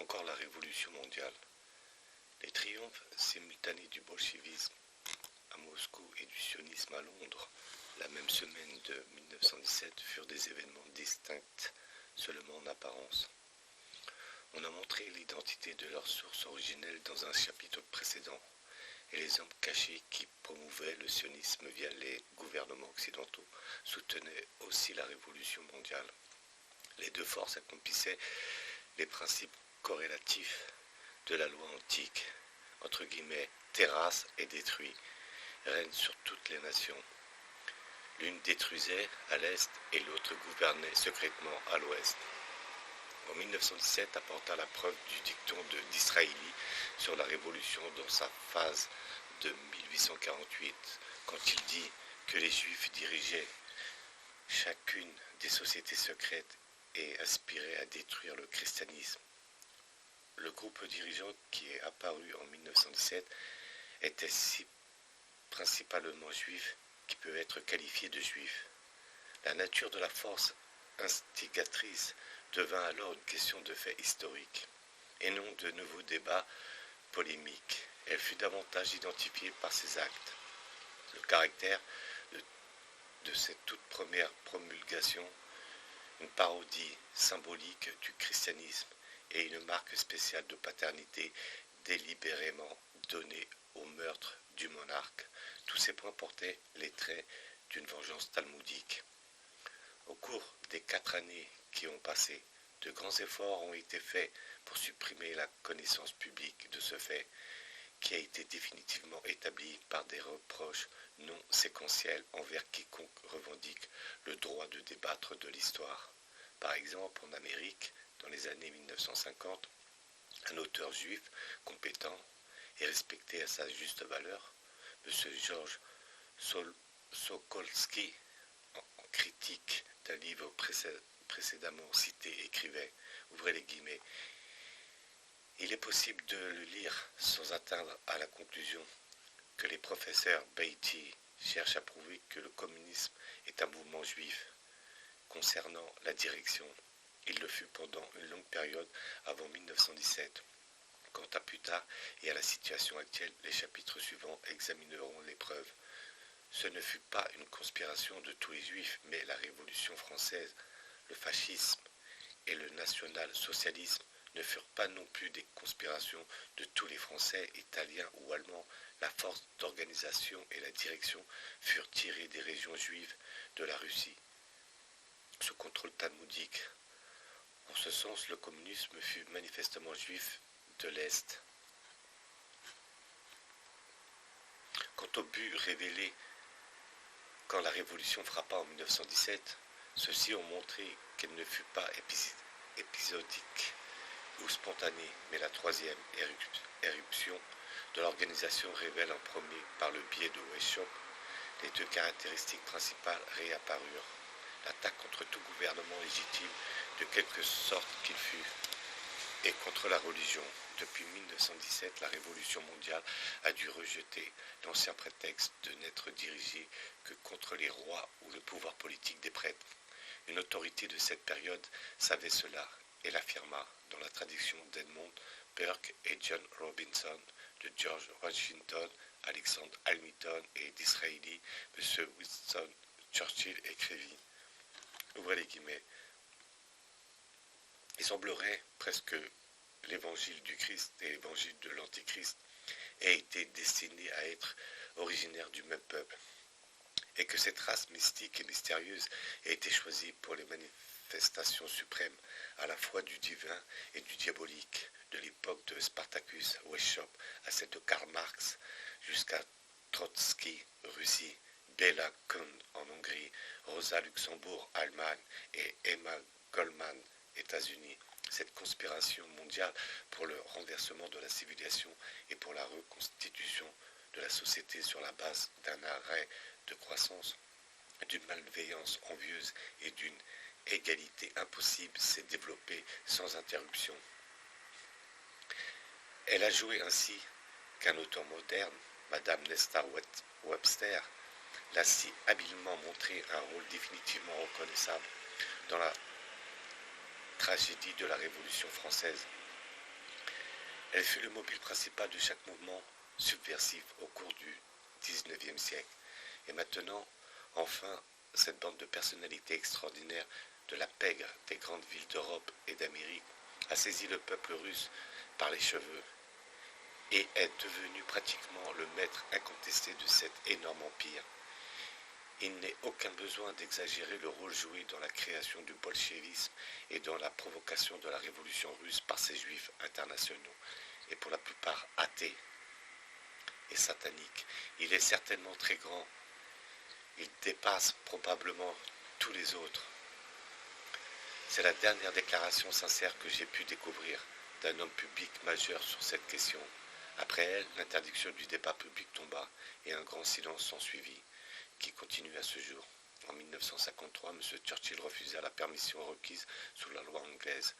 encore la Révolution mondiale. Les triomphes simultanés du bolchevisme à Moscou et du sionisme à Londres, la même semaine de 1917, furent des événements distincts seulement en apparence. On a montré l'identité de leur source originelle dans un chapitre précédent, et les hommes cachés qui promouvaient le sionisme via les gouvernements occidentaux soutenaient aussi la Révolution mondiale. Les deux forces accomplissaient les principes corrélatifs de la loi antique, entre guillemets, terrasse et détruit, règne sur toutes les nations. L'une détruisait à l'est et l'autre gouvernait secrètement à l'ouest. En 1917 apporta la preuve du dicton de Disraeli sur la Révolution dans sa phase de 1848, quand il dit que les Juifs dirigeaient chacune des sociétés secrètes et aspiraient à détruire le christianisme. Le groupe dirigeant qui est apparu en 1917 était si principalement juif qui peut être qualifié de juif. La nature de la force instigatrice devint alors une question de fait historique, et non de nouveaux débats polémiques. Elle fut davantage identifiée par ses actes. Le caractère de cette toute première promulgation, une parodie symbolique du christianisme et une marque spéciale de paternité délibérément donnée au meurtre du monarque, tous ces points portaient les traits d'une vengeance talmudique. Au cours des 4 années qui ont passé, de grands efforts ont été faits pour supprimer la connaissance publique de ce fait, qui a été définitivement établi par des reproches non séquentiels envers quiconque revendique le droit de débattre de l'histoire. Par exemple, en Amérique, dans les années 1950, un auteur juif compétent et respecté à sa juste valeur, M. Georges Sokolski, en critique d'un livre précédemment cité, écrivait, ouvrez les guillemets, « Il est possible de le lire sans atteindre à la conclusion que les professeurs Beatty cherchent à prouver que le communisme est un mouvement juif. Concernant la direction, il le fut pendant une longue période avant 1917. Quant à plus tard et à la situation actuelle, les chapitres suivants examineront les preuves. Ce ne fut pas une conspiration de tous les juifs, mais la Révolution française, le fascisme et le national-socialisme ne furent pas non plus des conspirations de tous les Français, Italiens ou Allemands. La force d'organisation et la direction furent tirées des régions juives de la Russie, sous contrôle talmudique. En ce sens, le communisme fut manifestement juif de l'Est. Quant au but révélé quand la Révolution frappa en 1917, ceux-ci ont montré qu'elle ne fut pas épisodique ou spontanée, mais la troisième éruption de l'organisation révèle en premier, par le biais de Weishaupt, les deux caractéristiques principales réapparurent. L'attaque contre tout gouvernement légitime, de quelque sorte qu'il fût, et contre la religion. Depuis 1917, la Révolution mondiale a dû rejeter l'ancien prétexte de n'être dirigée que contre les rois ou le pouvoir politique des prêtres. Une autorité de cette période savait cela et l'affirma dans la traduction d'Edmund Burke et John Robinson, de George Washington, Alexander Hamilton et Disraeli. M. Winston Churchill écrivit, ouvrez les guillemets, il semblerait presque l'évangile du Christ et l'évangile de l'Antéchrist aient été destinés à être originaires du même peuple, et que cette race mystique et mystérieuse ait été choisie pour les manifestations suprêmes à la fois du divin et du diabolique, de l'époque de Spartacus, Weishaupt, à celle de Karl Marx, jusqu'à Trotsky, Russie, Béla Kun en Hongrie, Rosa Luxembourg, Allemagne et Emma Goldman, États-Unis. Cette conspiration mondiale pour le renversement de la civilisation et pour la reconstitution de la société sur la base d'un arrêt de croissance, d'une malveillance envieuse et d'une égalité impossible s'est développée sans interruption. Elle a joué ainsi qu'un auteur moderne, Madame Nesta Webster, l'a si habilement montré un rôle définitivement reconnaissable dans la tragédie de la Révolution française. Elle fut le mobile principal de chaque mouvement subversif au cours du XIXe siècle. Et maintenant, enfin, cette bande de personnalités extraordinaires de la pègre des grandes villes d'Europe et d'Amérique a saisi le peuple russe par les cheveux et est devenu pratiquement le maître incontesté de cet énorme empire. Il n'est aucun besoin d'exagérer le rôle joué dans la création du bolchevisme et dans la provocation de la révolution russe par ces juifs internationaux, et pour la plupart athées et sataniques. Il est certainement très grand. Il dépasse probablement tous les autres. C'est la dernière déclaration sincère que j'ai pu découvrir d'un homme public majeur sur cette question. Après elle, l'interdiction du débat public tomba et un grand silence s'ensuivit, qui continue à ce jour. En 1953, M. Churchill refusa la permission requise sous la loi anglaise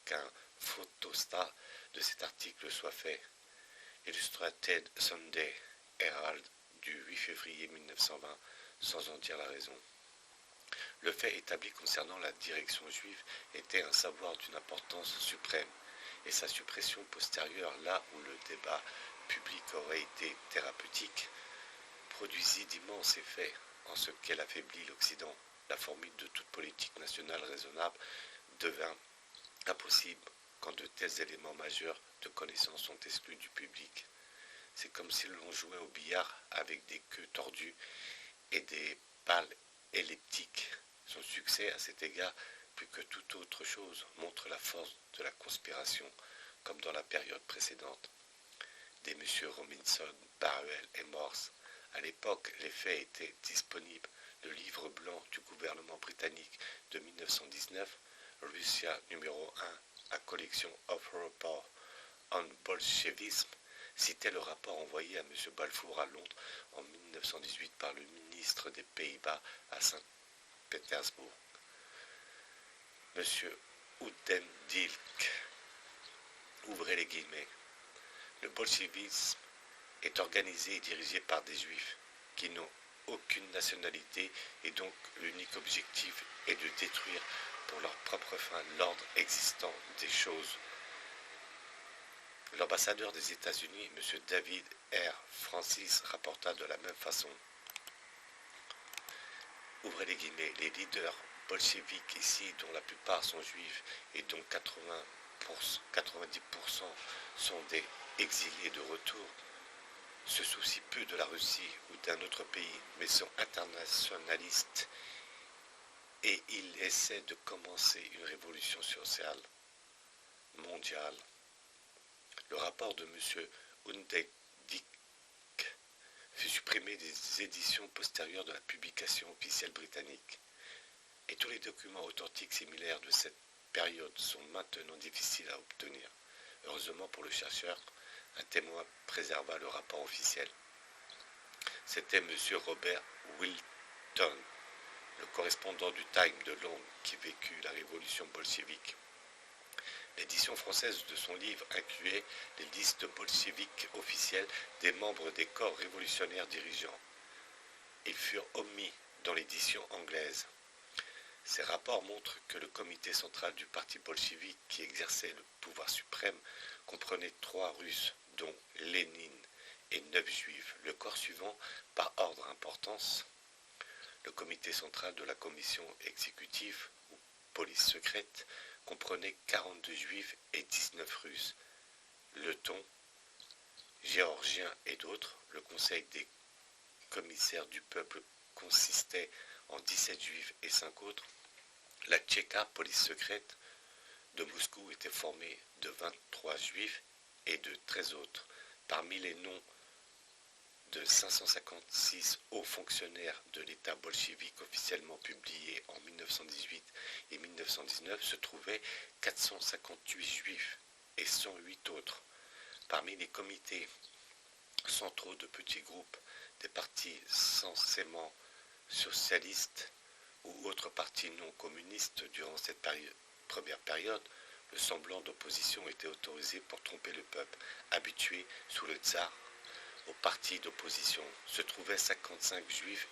qu'un photostat de cet article soit fait. Illustrated Sunday Herald du 8 février 1920, sans en dire la raison. Le fait établi concernant la direction juive était un savoir d'une importance suprême, et sa suppression postérieure, là où le débat public aurait été thérapeutique, produisit d'immenses effets en ce qu'elle affaiblit l'Occident. La formule de toute politique nationale raisonnable devint impossible quand de tels éléments majeurs de connaissance sont exclus du public. C'est comme si l'on jouait au billard avec des queues tordues et des pales elliptiques. Son succès, à cet égard, plus que toute autre chose, montre la force de la conspiration, comme dans la période précédente. Des M. Robinson, Barruel et Morse. À l'époque, les faits étaient disponibles. Le livre blanc du gouvernement britannique de 1919, Russia numéro 1, à collection of Report on Bolchevism, citait le rapport envoyé à M. Balfour à Londres en 1918 par le ministre des Pays-Bas à Saint-Pétersbourg. M. Oudendilk, ouvrez les guillemets, le bolchevisme est organisé et dirigé par des juifs qui n'ont aucune nationalité et donc l'unique objectif est de détruire pour leur propre fin l'ordre existant des choses. L'ambassadeur des États-Unis, M. David R. Francis, rapporta de la même façon. Ouvrez les guillemets, les leaders bolcheviques ici, dont la plupart sont juifs et dont 90% sont des exilés de retour, se soucient peu de la Russie ou d'un autre pays, mais sont internationalistes et ils essaient de commencer une révolution sociale mondiale. Le rapport de M. Oudendijk fut supprimé des éditions postérieures de la publication officielle britannique. Et tous les documents authentiques similaires de cette période sont maintenant difficiles à obtenir. Heureusement pour le chercheur, un témoin préserva le rapport officiel. C'était M. Robert Wilton, le correspondant du Time de Londres qui vécut la révolution bolchevique. L'édition française de son livre incluait les listes bolcheviques officielles des membres des corps révolutionnaires dirigeants. Ils furent omis dans l'édition anglaise. Ces rapports montrent que le comité central du parti bolchevique qui exerçait le pouvoir suprême comprenait 3 Russes, dont Lénine, et 9 Juifs. Le corps suivant, par ordre d'importance, le comité central de la commission exécutive, ou police secrète, comprenait 42 Juifs et 19 Russes. Lettons, Géorgiens et d'autres, le conseil des commissaires du peuple consistait en 17 Juifs et 5 autres. La Tchéka, police secrète de Moscou, était formée de 23 Juifs et de 13 autres. Parmi les noms de 556 hauts fonctionnaires de l'État bolchevique officiellement publiés en 1918 et 1919 se trouvaient 458 Juifs et 108 autres. Parmi les comités centraux de petits groupes des partis censément socialistes ou autres partis non communistes durant cette première période, le semblant d'opposition était autorisé pour tromper le peuple, habitué sous le tsar au parti d'opposition. Se trouvaient 55 juifs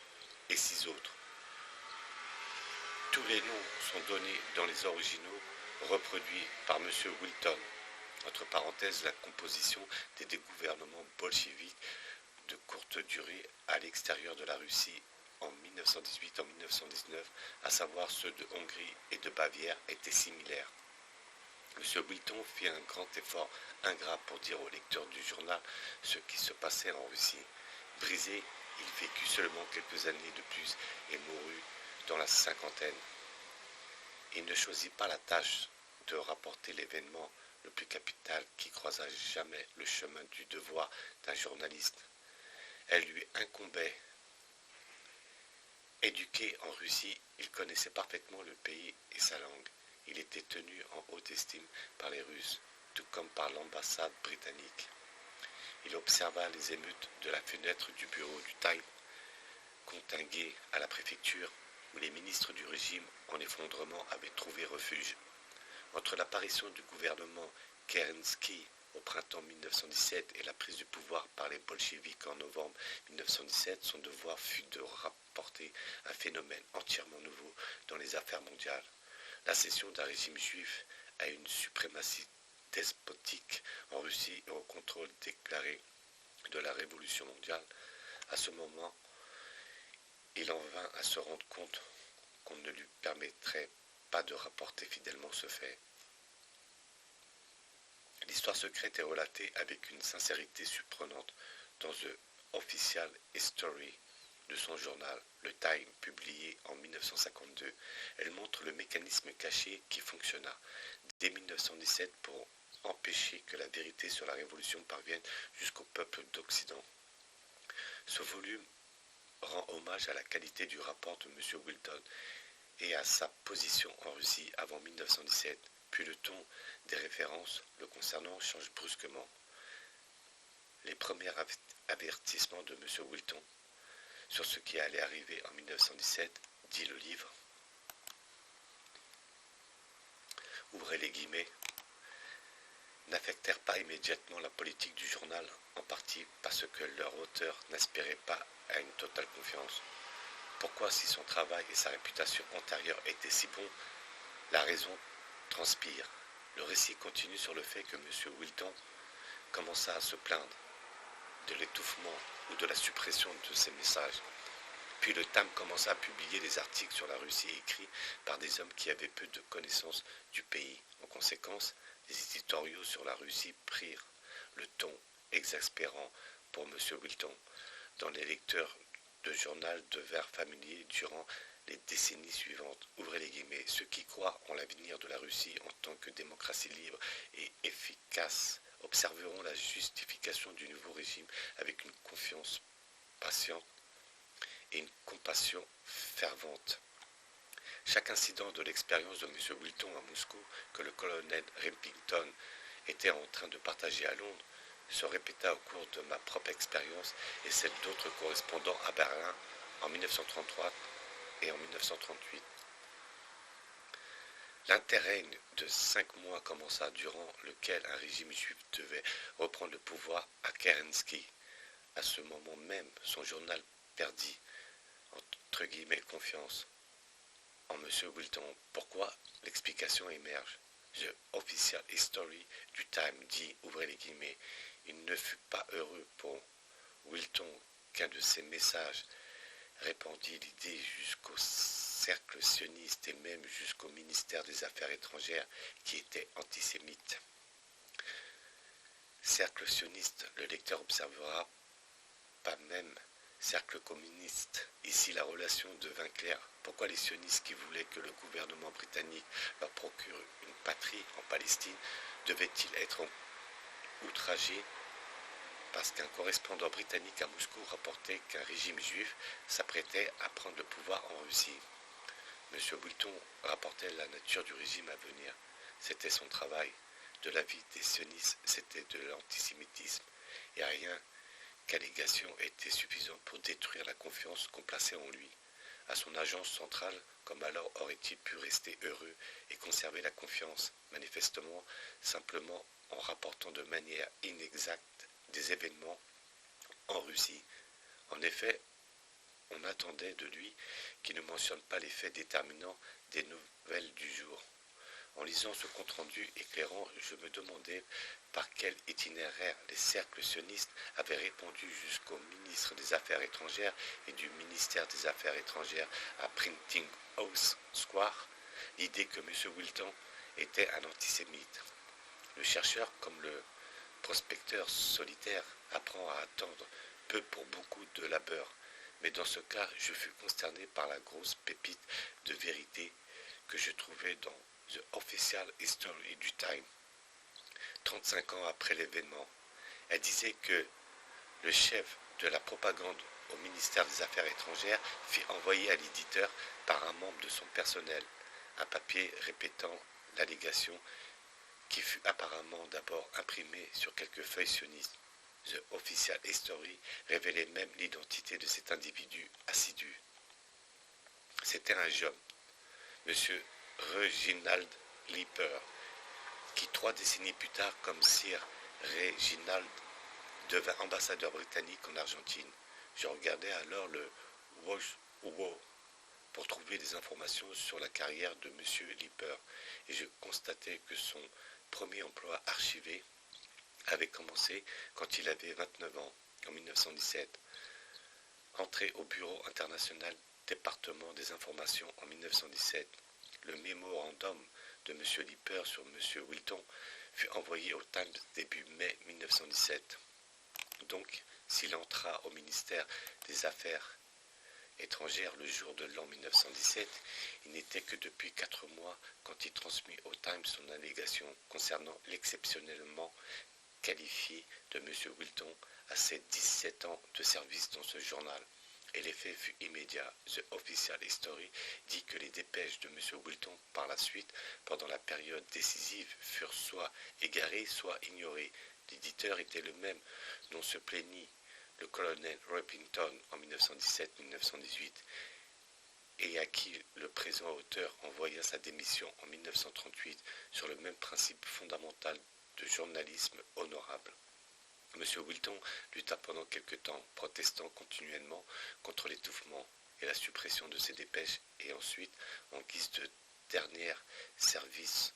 et 6 autres. Tous les noms sont donnés dans les originaux reproduits par M. Wilton. Entre parenthèses, la composition des gouvernements bolcheviques de courte durée à l'extérieur de la Russie en 1918 en 1919, à savoir ceux de Hongrie et de Bavière, étaient similaires. M. Wilton fit un grand effort ingrat pour dire aux lecteurs du journal ce qui se passait en Russie. Brisé, il vécut seulement quelques années de plus et mourut dans la cinquantaine. Il ne choisit pas la tâche de rapporter l'événement le plus capital qui croisa jamais le chemin du devoir d'un journaliste. Elle lui incombait. Éduqué en Russie, il connaissait parfaitement le pays et sa langue. Il était tenu en haute estime par les Russes, tout comme par l'ambassade britannique. Il observa les émeutes de la fenêtre du bureau du Time, contingué à la préfecture, où les ministres du régime en effondrement avaient trouvé refuge. Entre l'apparition du gouvernement Kerensky au printemps 1917 et la prise du pouvoir par les bolcheviks en novembre 1917, son devoir fut de rapporter un phénomène entièrement nouveau dans les affaires mondiales. La cession d'un régime juif à une suprématie despotique en Russie et au contrôle déclaré de la révolution mondiale. À ce moment, il en vint à se rendre compte qu'on ne lui permettrait pas de rapporter fidèlement ce fait. L'histoire secrète est relatée avec une sincérité surprenante dans The Official History de son journal, le Time, publié en 1952. Elle montre le mécanisme caché qui fonctionna dès 1917 pour empêcher que la vérité sur la Révolution parvienne jusqu'au peuple d'Occident. Ce volume rend hommage à la qualité du rapport de M. Wilton et à sa position en Russie avant 1917, puis le ton des références le concernant change brusquement. Les premiers avertissements de M. Wilton sur ce qui allait arriver en 1917, dit le livre, ouvrez les guillemets, n'affectèrent pas immédiatement la politique du journal, en partie parce que leur auteur n'aspirait pas à une totale confiance. Pourquoi, si son travail et sa réputation antérieure étaient si bons, la raison transpire. Le récit continue sur le fait que M. Wilton commença à se plaindre de l'étouffement ou de la suppression de ses messages. Puis le Time commença à publier des articles sur la Russie écrits par des hommes qui avaient peu de connaissances du pays. En conséquence, les éditoriaux sur la Russie prirent le ton exaspérant pour M. Wilton. Dans les lecteurs de journal devinrent familiers durant les décennies suivantes. Ouvrez les guillemets, ceux qui croient en l'avenir de la Russie en tant que démocratie libre et efficace observeront la justification du nouveau régime avec une confiance patiente et une compassion fervente. Chaque incident de l'expérience de M. Wilton à Moscou, que le colonel Remington était en train de partager à Londres, se répéta au cours de ma propre expérience et celle d'autres correspondants à Berlin en 1933 et en 1938. L'interrègne de 5 mois commença, durant lequel un régime juif devait reprendre le pouvoir à Kerensky. À ce moment même, son journal perdit, entre guillemets, confiance en M. Wilton. Pourquoi? L'explication émerge. The Official History du Time dit, ouvrez les guillemets, il ne fut pas heureux pour Wilton qu'un de ses messages répandit l'idée jusqu'au cercle sioniste et même jusqu'au ministère des Affaires étrangères qui était antisémite. Cercle sioniste, le lecteur observera, pas même cercle communiste. Ici, la relation devint claire. Pourquoi les sionistes qui voulaient que le gouvernement britannique leur procure une patrie en Palestine devaient-ils être outragés parce qu'un correspondant britannique à Moscou rapportait qu'un régime juif s'apprêtait à prendre le pouvoir en Russie? M. Wilton rapportait la nature du régime à venir. C'était son travail. De l'avis des sionistes, c'était de l'antisémitisme. Et rien qu'allégation était suffisante pour détruire la confiance qu'on plaçait en lui. À son agence centrale, comme alors aurait-il pu rester heureux et conserver la confiance, manifestement, simplement en rapportant de manière inexacte des événements en Russie. En effet, on attendait de lui qu'il ne mentionne pas les faits déterminants des nouvelles du jour. En lisant ce compte-rendu éclairant, je me demandais par quel itinéraire les cercles sionistes avaient répondu jusqu'au ministre des Affaires étrangères et du ministère des Affaires étrangères à Printing House Square l'idée que M. Wilton était un antisémite. Le chercheur, comme le prospecteur solitaire, apprend à attendre peu pour beaucoup de labeur, mais dans ce cas, je fus consterné par la grosse pépite de vérité que je trouvais dans The Official History du Time. 35 ans après l'événement, elle disait que le chef de la propagande au ministère des Affaires étrangères fit envoyer à l'éditeur par un membre de son personnel un papier répétant l'allégation qui fut apparemment d'abord imprimé sur quelques feuilles sionistes. The Official History révélait même l'identité de cet individu assidu. C'était un jeune, M. Reginald Leeper, qui 3 décennies plus tard, comme Sir Reginald, devint ambassadeur britannique en Argentine. Je regardais alors le Watch Wow pour trouver des informations sur la carrière de M. Leeper et je constatais que son premier emploi archivé avait commencé quand il avait 29 ans, en 1917. Entré au Bureau international département des informations en 1917, le mémorandum de M. Leeper sur M. Wilton fut envoyé au Times début mai 1917. Donc, s'il entra au ministère des Affaires étrangères le jour de l'an 1917, il n'était que depuis 4 mois quand il transmit au Times son allégation concernant l'exceptionnellement qualifié de M. Wilton à ses 17 ans de service dans ce journal. Et l'effet fut immédiat. The Official History dit que les dépêches de M. Wilton par la suite, pendant la période décisive, furent soit égarées, soit ignorées. L'éditeur était le même dont se plaignit le colonel Repington en 1917-1918 et à qui le présent auteur envoya sa démission en 1938 sur le même principe fondamental de journalisme honorable. M. Wilton lutta pendant quelque temps, protestant continuellement contre l'étouffement et la suppression de ses dépêches, et ensuite, en guise de dernier service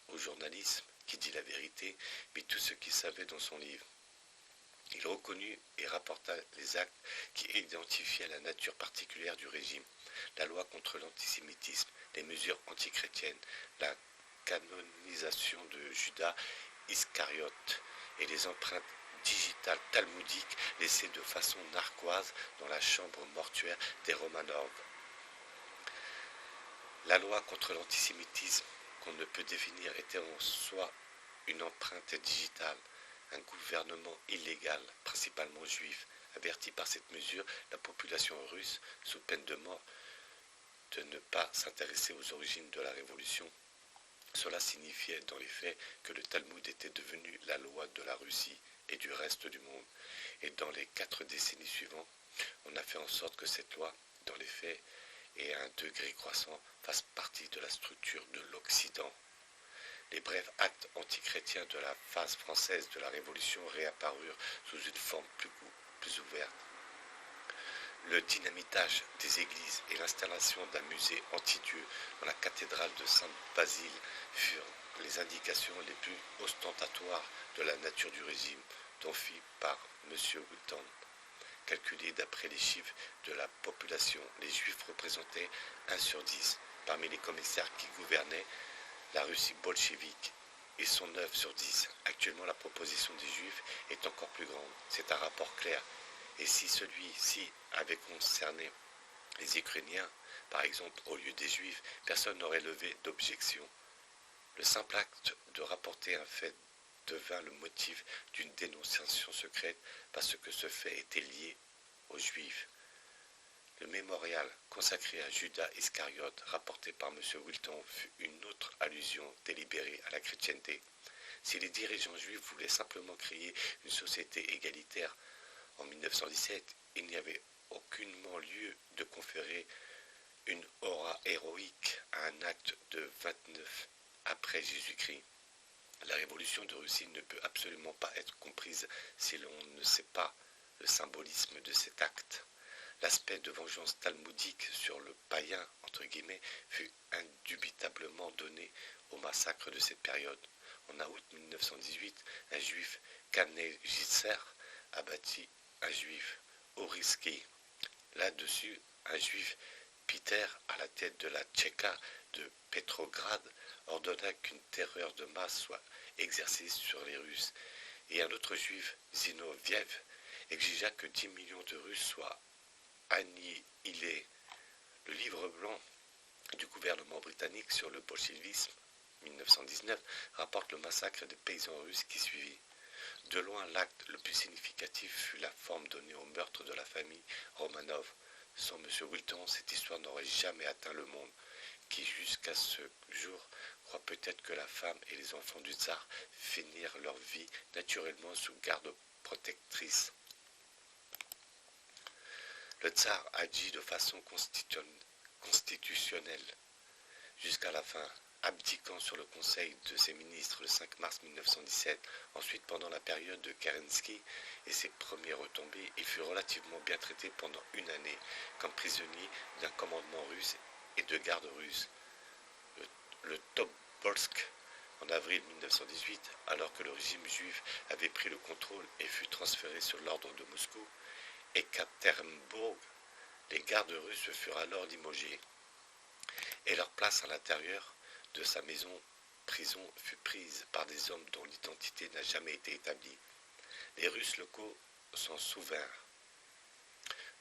au journalisme qui dit la vérité, mit tout ce qu'il savait dans son livre. Il reconnut et rapporta les actes qui identifiaient la nature particulière du régime, la loi contre l'antisémitisme, les mesures antichrétiennes, la canonisation de Judas Iscariote et les empreintes digitales talmudiques laissées de façon narquoise dans la chambre mortuaire des Romanov. La loi contre l'antisémitisme qu'on ne peut définir était en soi une empreinte digitale. Un gouvernement illégal, principalement juif, avertit par cette mesure la population russe, sous peine de mort, de ne pas s'intéresser aux origines de la révolution. Cela signifiait dans les faits que le Talmud était devenu la loi de la Russie et du reste du monde. Et dans les 4 décennies suivantes, on a fait en sorte que cette loi, dans les faits et à un degré croissant, fasse partie de la structure de l'Occident. Les brefs actes antichrétiens de la phase française de la Révolution réapparurent sous une forme plus ouverte. Le dynamitage des églises et l'installation d'un musée anti-Dieu dans la cathédrale de Saint-Basile furent les indications les plus ostentatoires de la nature du régime dont fit par M. Wilton. Calculé d'après les chiffres de la population, les Juifs représentaient 1 sur 10 parmi les commissaires qui gouvernaient la Russie bolchevique et sont 9 sur 10. Actuellement, la proposition des Juifs est encore plus grande. C'est un rapport clair. Et si celui-ci avait concerné les Ukrainiens, par exemple, au lieu des Juifs, personne n'aurait levé d'objection. Le simple acte de rapporter un fait devint le motif d'une dénonciation secrète parce que ce fait était lié aux Juifs. Le mémorial consacré à Judas Iscariote, rapporté par M. Wilton, fut une autre allusion délibérée à la chrétienté. Si les dirigeants juifs voulaient simplement créer une société égalitaire en 1917, il n'y avait aucunement lieu de conférer une aura héroïque à un acte de 29 après Jésus-Christ. La révolution de Russie ne peut absolument pas être comprise si l'on ne sait pas le symbolisme de cet acte. L'aspect de vengeance talmudique sur le païen, entre guillemets, fut indubitablement donné au massacre de cette période. En août 1918, un juif, Kamnei Gitzer, abattit un juif, Oriski. Là-dessus, un juif, Peter, à la tête de la Tchéka de Petrograd, ordonna qu'une terreur de masse soit exercée sur les Russes, et un autre juif, Zinoviev, exigea que 10 millions de Russes soient annihilés. Le livre blanc du gouvernement britannique sur le bolchevisme, 1919, rapporte le massacre des paysans russes qui suivit. De loin, l'acte le plus significatif fut la forme donnée au meurtre de la famille Romanov. Sans M. Wilton, cette histoire n'aurait jamais atteint le monde, qui jusqu'à ce jour croit peut-être que la femme et les enfants du tsar finirent leur vie naturellement sous garde protectrice. Le tsar agit de façon constitutionnelle jusqu'à la fin, abdiquant sur le conseil de ses ministres le 5 mars 1917. Ensuite, pendant la période de Kerensky et ses premières retombées, il fut relativement bien traité pendant une année comme prisonnier d'un commandement russe et de garde russe. Le Tobolsk, en avril 1918, alors que le régime juif avait pris le contrôle et fut transféré sur l'ordre de Moscou, et Ekaterinbourg, les gardes russes furent alors limogés, et leur place à l'intérieur de sa maison-prison fut prise par des hommes dont l'identité n'a jamais été établie. Les Russes locaux s'en souvinrent,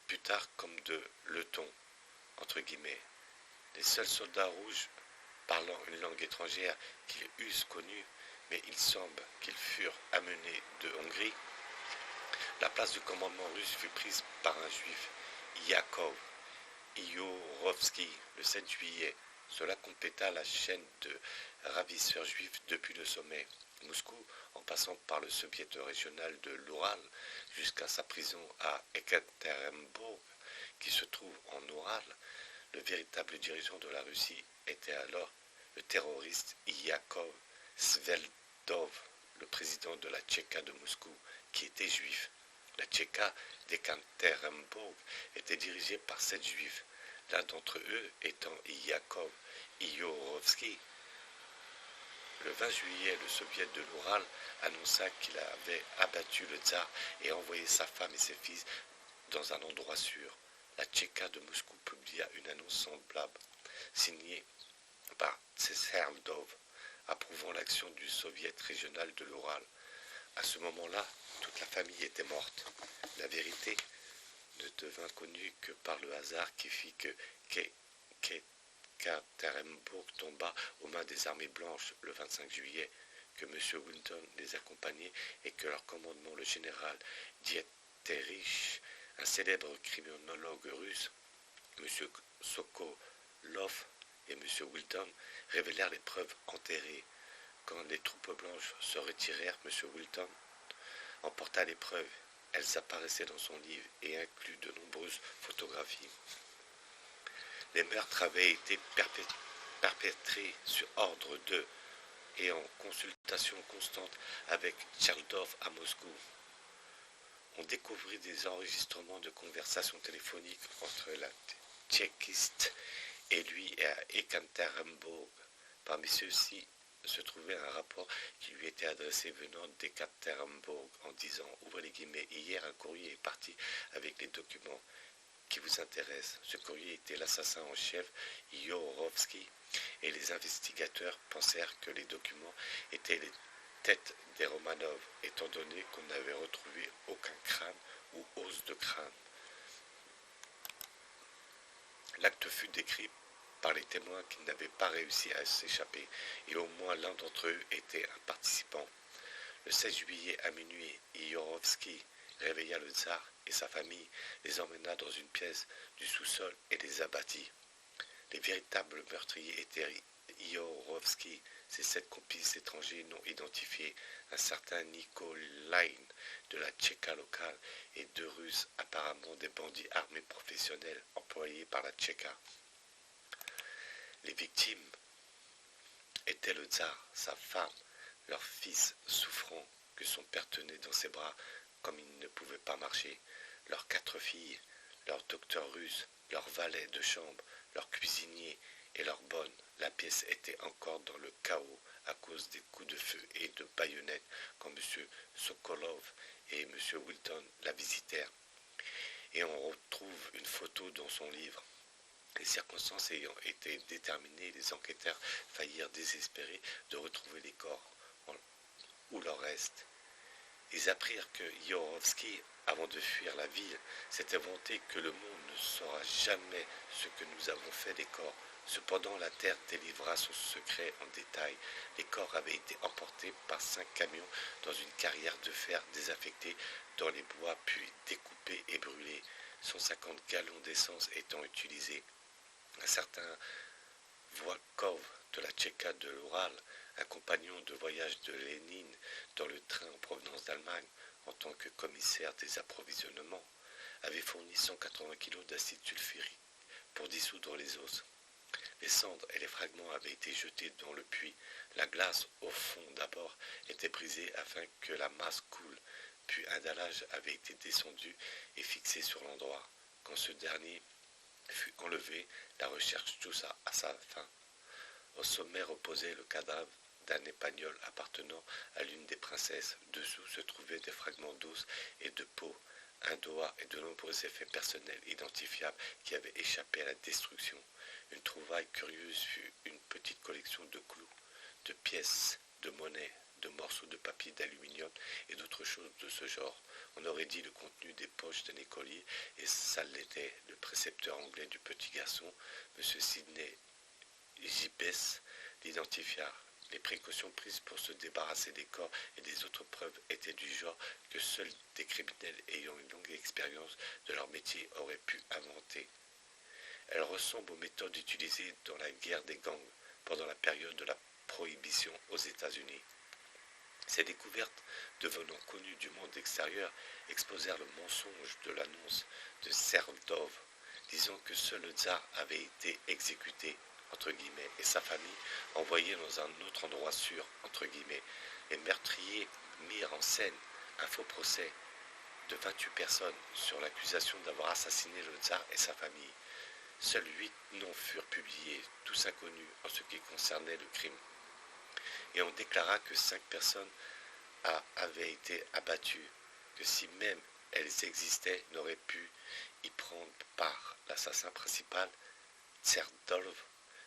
plus tard comme de letons, entre guillemets. Les seuls soldats rouges parlant une langue étrangère qu'ils eussent connue, mais il semble qu'ils furent amenés de Hongrie. La place du commandement russe fut prise par un juif, Yakov Iorovski, le 7 juillet. Cela compléta la chaîne de ravisseurs juifs depuis le sommet, Moscou, en passant par le soviet régional de l'Oural, jusqu'à sa prison à Ekaterinbourg, qui se trouve en Oural. Le véritable dirigeant de la Russie était alors le terroriste Yakov Sveldov, le président de la Tchéka de Moscou, qui était juif. La Tchéka d'Ekaterinbourg était dirigée par 7 juifs, l'un d'entre eux étant Yakov Iorovski. Le 20 juillet, le soviet de l'Oural annonça qu'il avait abattu le tsar et envoyé sa femme et ses fils dans un endroit sûr. La Tchéka de Moscou publia une annonce semblable, signée par Tseserdov, approuvant l'action du soviet régional de l'Oural. À ce moment-là, toute la famille était morte. La vérité ne devint connue que par le hasard qui fit que Ekaterinbourg tomba aux mains des armées blanches le 25 juillet, que M. Wilton les accompagnait et que leur commandement, le général Dieterich, un célèbre criminologue russe, M. Sokolov et M. Wilton, révélèrent les preuves enterrées. Quand les troupes blanches se retirèrent, M. Wilton emporta les preuves. Elles apparaissaient dans son livre et incluent de nombreuses photographies. Les meurtres avaient été perpétrés sur ordre d'eux et en consultation constante avec Tcherldov à Moscou. On découvrit des enregistrements de conversations téléphoniques entre la tchékiste et lui à Ekaterinbourg. Parmi ceux-ci se trouvait un rapport qui lui était adressé venant d'Ekaterinbourg en disant, ouvrez les guillemets, hier un courrier est parti avec les documents qui vous intéressent. Ce courrier était l'assassin en chef Iorovski et les investigateurs pensèrent que les documents étaient les têtes des Romanov, étant donné qu'on n'avait retrouvé aucun crâne ou os de crâne. L'acte fut décrit par les témoins qui n'avaient pas réussi à s'échapper, et au moins l'un d'entre eux était un participant. Le 16 juillet à minuit, Iorovski réveilla le tsar et sa famille, les emmena dans une pièce du sous-sol et les abattit. Les véritables meurtriers étaient Iorovski, ses 7 complices étrangers non identifiés, un certain Nikolaïn de la Tchéka locale et 2 Russes, apparemment des bandits armés professionnels employés par la Tchéka. Les victimes étaient le tsar, sa femme, leur fils souffrant que son père tenait dans ses bras comme il ne pouvait pas marcher, leurs 4 filles, leur docteur russe, leur valet de chambre, leur cuisinier et leur bonne. La pièce était encore dans le chaos à cause des coups de feu et de baïonnettes quand M. Sokolov et M. Wilton la visitèrent. Et on retrouve une photo dans son livre. Les circonstances ayant été déterminées, les enquêteurs faillirent désespérés de retrouver les corps ou leur reste. Ils apprirent que Yorovski, avant de fuir la ville, s'était vanté que le monde ne saura jamais ce que nous avons fait des corps. Cependant, la terre délivra son secret en détail. Les corps avaient été emportés par 5 camions dans une carrière de fer désaffectée dans les bois, puis découpés et brûlés, 150 gallons d'essence étant utilisés. Un certain Volkov de la Tchéka de l'Oural, un compagnon de voyage de Lénine dans le train en provenance d'Allemagne en tant que commissaire des approvisionnements, avait fourni 180 kg d'acide sulfurique pour dissoudre les os. Les cendres et les fragments avaient été jetés dans le puits. La glace, au fond d'abord, était brisée afin que la masse coule, puis un dallage avait été descendu et fixé sur l'endroit. Quand ce dernier fut enlevé, la recherche toucha à sa fin. Au sommet reposait le cadavre d'un épagnol appartenant à l'une des princesses. Dessous se trouvaient des fragments d'os et de peau, un doigt et de nombreux effets personnels identifiables qui avaient échappé à la destruction. Une trouvaille curieuse fut une petite collection de clous, de pièces, de monnaie, de morceaux de papier d'aluminium et d'autres choses de ce genre. On aurait dit le contenu des poches d'un écolier, et ça l'était. Le précepteur anglais du petit garçon, M. Sidney Gibes, l'identifia. Les précautions prises pour se débarrasser des corps et des autres preuves étaient du genre que seuls des criminels ayant une longue expérience de leur métier auraient pu inventer. Elles ressemblent aux méthodes utilisées dans la guerre des gangs pendant la période de la prohibition aux États-Unis. Ces découvertes, devenant connues du monde extérieur, exposèrent le mensonge de l'annonce de Serdov, disant que seul le tsar avait été exécuté, entre guillemets, et sa famille envoyée dans un autre endroit sûr, entre guillemets. Les meurtriers mirent en scène un faux procès de 28 personnes sur l'accusation d'avoir assassiné le tsar et sa famille. Seuls 8 noms furent publiés, tous inconnus en ce qui concernait le crime. Et on déclara que 5 personnes avaient été abattues, que si même elles existaient, n'auraient pu y prendre part. L'assassin principal, Tserdov,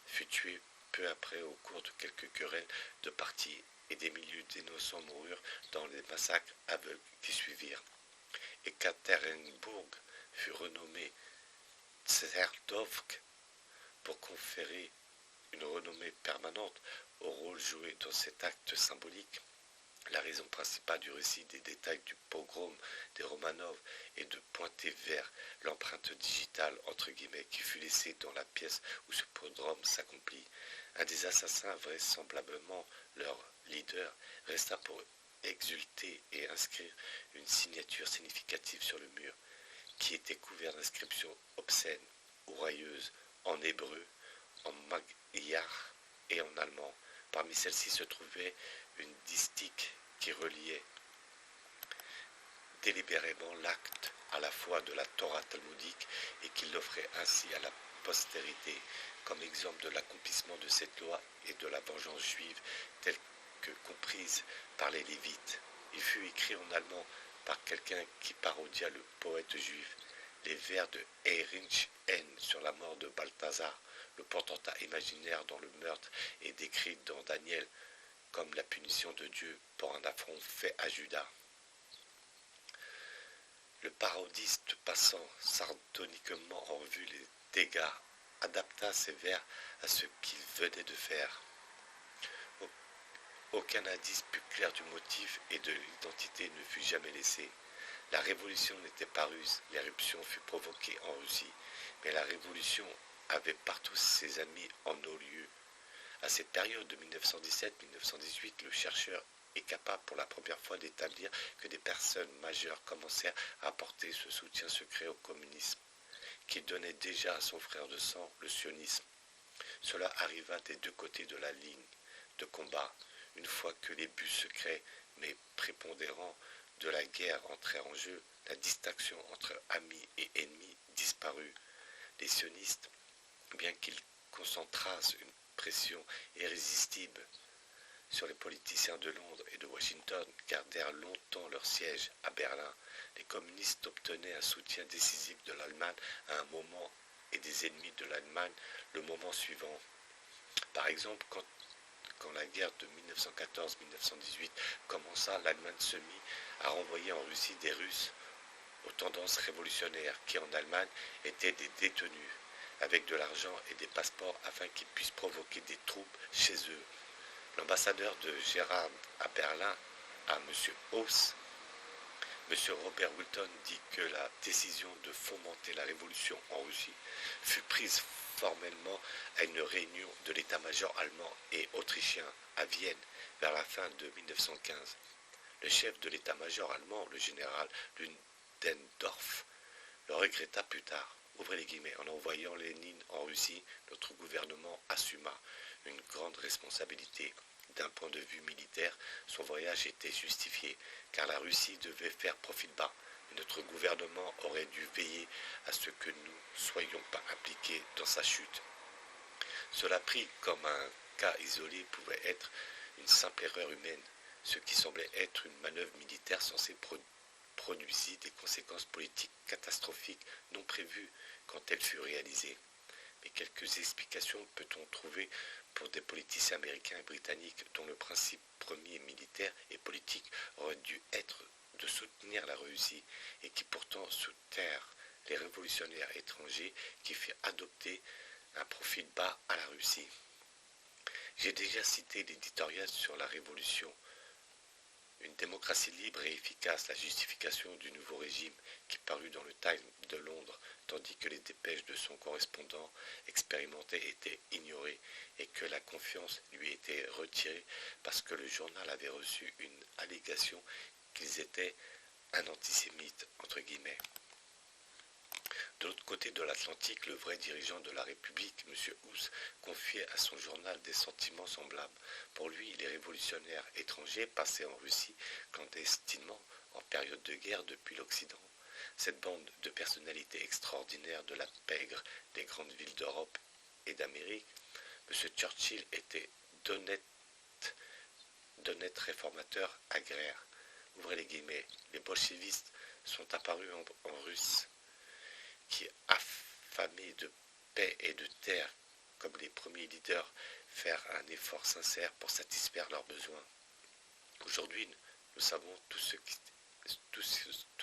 fut tué peu après au cours de quelques querelles de partis et des milliers d'innocents moururent dans les massacres aveugles qui suivirent. Ekaterinbourg fut renommé Tserdovsk pour conférer une renommée permanente au rôle joué dans cet acte symbolique. La raison principale du récit des détails du pogrom des Romanov est de pointer vers l'empreinte digitale entre guillemets qui fut laissée dans la pièce où ce pogrom s'accomplit. Un des assassins, vraisemblablement leur leader, resta pour exulter et inscrire une signature significative sur le mur, qui était couvert d'inscriptions obscènes, orailleuses, en hébreu, en magyar et en allemand. Parmi celles-ci se trouvait une distique qui reliait délibérément l'acte à la fois de la Torah talmudique et qui l'offrait ainsi à la postérité comme exemple de l'accomplissement de cette loi et de la vengeance juive telle que comprise par les Lévites. Il fut écrit en allemand par quelqu'un qui parodia le poète juif. Les vers de Heinrich Heine sur la mort de Balthazar, le potentat imaginaire dont le meurtre est décrit dans Daniel comme la punition de Dieu pour un affront fait à Judas. Le parodiste, passant sardoniquement en revue les dégâts, adapta ses vers à ce qu'il venait de faire. Aucun indice plus clair du motif et de l'identité ne fut jamais laissé. La révolution n'était pas russe, l'éruption fut provoquée en Russie, mais la révolution avait partout ses amis en nos lieux. À cette période de 1917-1918, le chercheur est capable pour la première fois d'établir que des personnes majeures commencèrent à apporter ce soutien secret au communisme, qu'il donnait déjà à son frère de sang, le sionisme. Cela arriva des deux côtés de la ligne de combat, une fois que les buts secrets mais prépondérants de la guerre entrèrent en jeu, la distinction entre amis et ennemis disparu. Les sionistes, bien qu'ils concentrassent une pression irrésistible sur les politiciens de Londres et de Washington, gardèrent longtemps leur siège à Berlin. Les communistes obtenaient un soutien décisif de l'Allemagne à un moment et des ennemis de l'Allemagne le moment suivant. Par exemple, quand la guerre de 1914-1918 commença, l'Allemagne se mit à renvoyer en Russie des Russes aux tendances révolutionnaires qui en Allemagne étaient des détenus, avec de l'argent et des passeports afin qu'ils puissent provoquer des troupes chez eux. L'ambassadeur de Gérard à Berlin, à M. Hauss, M. Robert Wilton dit que la décision de fomenter la révolution en Russie fut prise formellement à une réunion de l'état-major allemand et autrichien à Vienne vers la fin de 1915. Le chef de l'état-major allemand, le général Ludendorff, le regretta plus tard. Ouvrez les guillemets, en envoyant Lénine en Russie, notre gouvernement assuma une grande responsabilité. D'un point de vue militaire, son voyage était justifié, car la Russie devait faire profil bas, et notre gouvernement aurait dû veiller à ce que nous ne soyons pas impliqués dans sa chute. Cela pris comme un cas isolé pouvait être une simple erreur humaine, ce qui semblait être une manœuvre militaire censée produisit des conséquences politiques catastrophiques non prévues quand elle fut réalisée. Mais quelques explications peut-on trouver pour des politiciens américains et britanniques dont le principe premier militaire et politique aurait dû être de soutenir la Russie et qui pourtant soutinrent les révolutionnaires étrangers qui firent adopter un profil bas à la Russie. J'ai déjà cité l'éditorial sur la Révolution. Une démocratie libre et efficace, la justification du nouveau régime qui parut dans le Times de Londres, tandis que les dépêches de son correspondant expérimenté étaient ignorées et que la confiance lui était retirée parce que le journal avait reçu une allégation qu'ils étaient un antisémite, entre guillemets. De l'autre côté de l'Atlantique, le vrai dirigeant de la République, M. Hauss, confiait à son journal des sentiments semblables. Pour lui, les révolutionnaires étrangers passaient en Russie clandestinement en période de guerre depuis l'Occident. Cette bande de personnalités extraordinaires de la pègre des grandes villes d'Europe et d'Amérique, M. Churchill était d'honnêtes réformateurs agraires. Ouvrez les guillemets, les bolchevistes sont apparus en Russie, qui, affamés de paix et de terre, comme les premiers leaders, faire un effort sincère pour satisfaire leurs besoins. Aujourd'hui, nous savons tout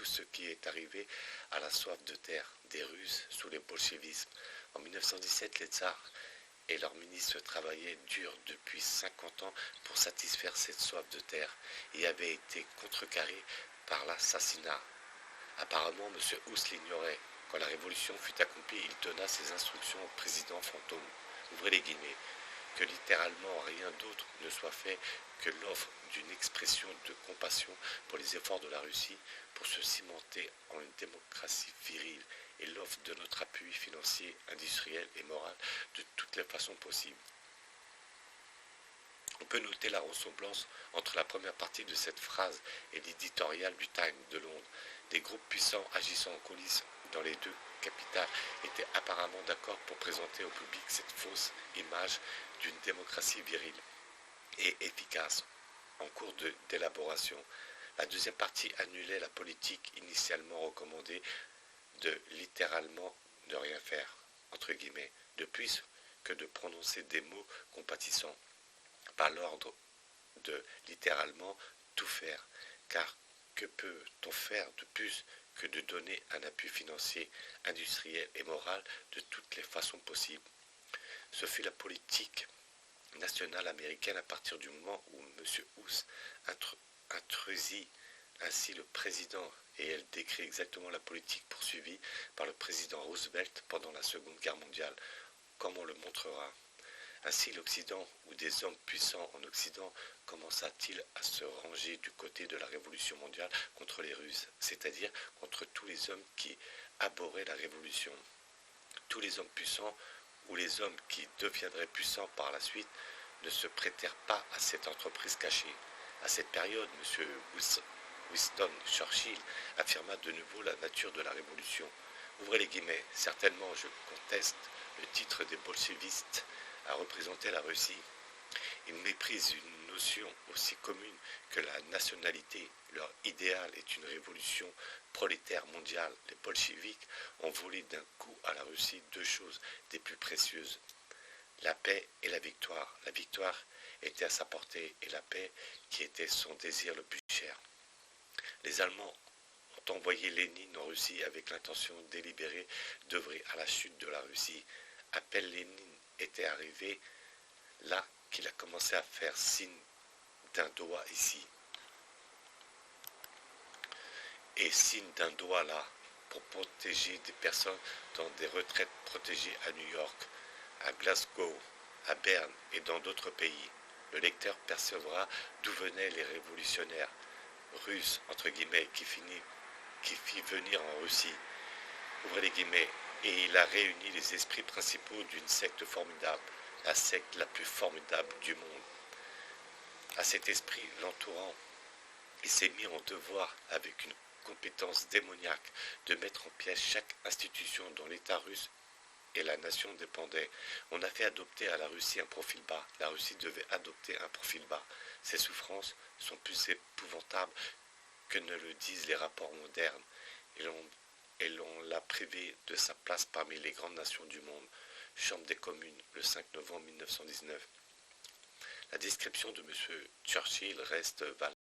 ce qui est arrivé à la soif de terre des Russes sous les bolchevismes. En 1917, les tsars et leurs ministres travaillaient dur depuis 50 ans pour satisfaire cette soif de terre et avaient été contrecarrés par l'assassinat. Apparemment, M. Hauss l'ignorait. Quand la révolution fut accomplie, il donna ses instructions au président fantôme, ouvrez les guillemets, que littéralement rien d'autre ne soit fait que l'offre d'une expression de compassion pour les efforts de la Russie pour se cimenter en une démocratie virile et l'offre de notre appui financier, industriel et moral de toutes les façons possibles. On peut noter la ressemblance entre la première partie de cette phrase et l'éditorial du Times de Londres. Des groupes puissants agissant en coulisses dans les deux capitales étaient apparemment d'accord pour présenter au public cette fausse image d'une démocratie virile et efficace en cours d'élaboration. La deuxième partie annulait la politique initialement recommandée de littéralement ne rien faire, entre guillemets, de plus que de prononcer des mots compatissants, par l'ordre de littéralement tout faire, car que peut-on faire de plus que de donner un appui financier, industriel et moral de toutes les façons possibles. Ce fut la politique nationale américaine à partir du moment où M. Hauss introduisit ainsi le président et elle décrit exactement la politique poursuivie par le président Roosevelt pendant la Seconde Guerre mondiale, comme on le montrera. Ainsi l'Occident, ou des hommes puissants en Occident, commença-t-il à se ranger du côté de la Révolution mondiale contre les Russes, c'est-à-dire contre tous les hommes qui abhorraient la Révolution. Tous les hommes puissants, ou les hommes qui deviendraient puissants par la suite, ne se prêtèrent pas à cette entreprise cachée. À cette période, M. Winston Churchill affirma de nouveau la nature de la Révolution. Ouvrez les guillemets, certainement je conteste le titre des bolchevistes à représenter la Russie. Ils méprisent une notion aussi commune que la nationalité. Leur idéal est une révolution prolétaire mondiale. Les bolcheviks ont volé d'un coup à la Russie deux choses des plus précieuses, la paix et la victoire. La victoire était à sa portée et la paix qui était son désir le plus cher. Les Allemands ont envoyé Lénine en Russie avec l'intention délibérée d'œuvrer à la chute de la Russie. À peine Lénine était arrivé là qu'il a commencé à faire signe d'un doigt ici et signe d'un doigt là pour protéger des personnes dans des retraites protégées à New York, à Glasgow, à Berne et dans d'autres pays. Le lecteur percevra d'où venaient les révolutionnaires russes, entre guillemets, qui fit venir en Russie, ouvrez les guillemets, et il a réuni les esprits principaux d'une secte formidable, la secte la plus formidable du monde. À cet esprit l'entourant, il s'est mis en devoir avec une compétence démoniaque de mettre en pièce chaque institution dont l'État russe et la nation dépendaient. On a fait adopter à la Russie un profil bas. La Russie devait adopter un profil bas. Ses souffrances sont plus épouvantables que ne le disent les rapports modernes, et l'on l'a privé de sa place parmi les grandes nations du monde. Chambre des communes, le 5 novembre 1919. La description de M. Churchill reste valable.